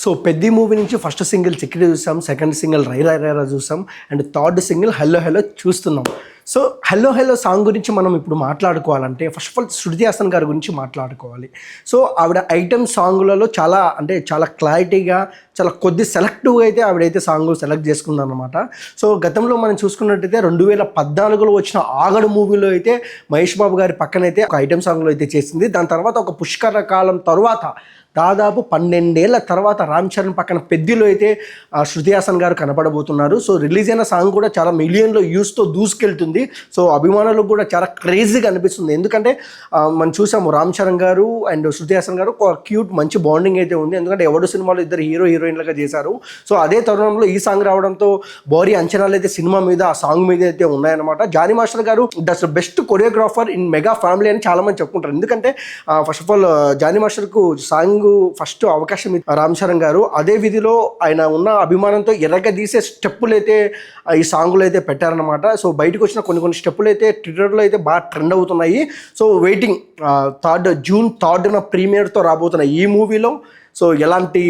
So 'Peddi' movie నుంచి first single 'చిక్కిరి' చూసాం, second single 'రై రై రైరా' చూసాం and third single 'hello hello' చూస్తున్నాం. సో 'హలో హలో' సాంగ్ గురించి మనం ఇప్పుడు మాట్లాడుకోవాలంటే first of all Shruti Haasan గారి గురించి మాట్లాడుకోవాలి. సో ఆవిడ ఐటెమ్ సాంగులలో చాలా క్లారిటీగా, చాలా కొద్ది సెలెక్టివ్గా అయితే ఆవిడైతే సాంగ్ సెలెక్ట్ చేసుకుందనమాట. సో గతంలో మనం చూసుకున్నట్టయితే 2014లో వచ్చిన 'ఆగడు' మూవీలో అయితే మహేష్ బాబు గారి పక్కనైతే ఒక ఐటెమ్ సాంగ్లో అయితే చేసింది. దాని తర్వాత ఒక పుష్కర కాలం తర్వాత దాదాపు 12 ఏళ్ల తర్వాత రామ్ చరణ్ పక్కన 'పెద్దిలో' అయితే శృతి హాసన్ గారు కనపడబోతున్నారు. సో రిలీజ్ అయిన సాంగ్ కూడా చాలా మిలియన్లో వ్యూస్తో దూసుకెళ్తుంది. సో అభిమానులకు కూడా చాలా క్రేజీగా అనిపిస్తుంది. ఎందుకంటే మనం చూసాము రామ్ చరణ్ గారు అండ్ శృతి హాసన్ గారు ఒక క్యూట్ మంచి బాండింగ్ అయితే ఉంది. ఎందుకంటే ఎవడు సినిమాలో ఇద్దరు హీరో హీరోయిన్లుగా చేశారు. సో అదే తరుణంలో ఈ సాంగ్ రావడంతో భారీ అంచనాలు అయితే సినిమా మీద, ఆ సాంగ్ మీద అయితే ఉన్నాయన్నమాట. జానీ మాస్టర్ గారు that's best choreographer in mega family అని చాలా మంది చెప్పుకుంటారు. ఎందుకంటే ఫస్ట్ ఆఫ్ ఆల్ జానీ మాస్టర్కు సాంగ్ ఫస్ట్ అవకాశం రామ్ చరణ్ గారు అదే విధిలో ఆయన ఉన్న అభిమానంతో ఎర్రగదీసే స్టెప్పులు అయితే ఈ సాంగ్లో అయితే పెట్టారనమాట. సో బయటకు వచ్చిన కొన్ని స్టెప్పులు అయితే ట్విట్టర్లో అయితే బాగా ట్రెండ్ అవుతున్నాయి. సో వెయిటింగ్ జూన్ 3న ప్రీమియర్తో రాబోతున్న ఈ మూవీలో సో ఎలాంటి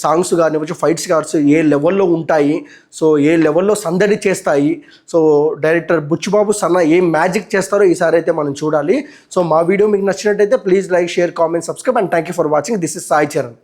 సాంగ్స్ కానివ్వచ్చు, ఫైట్స్ కావచ్చు ఏ లెవెల్లో ఉంటాయి, సో ఏ లెవెల్లో సందడి చేస్తాయి, సో డైరెక్టర్ బుచ్చిబాబు సన్న ఏం మ్యాజిక్ చేస్తారో ఈసారి అయితే మనం చూడాలి. సో మా వీడియో మీకు నచ్చినట్టయితే please like, share, comment, subscribe and thank you for watching. This is Sai Charan.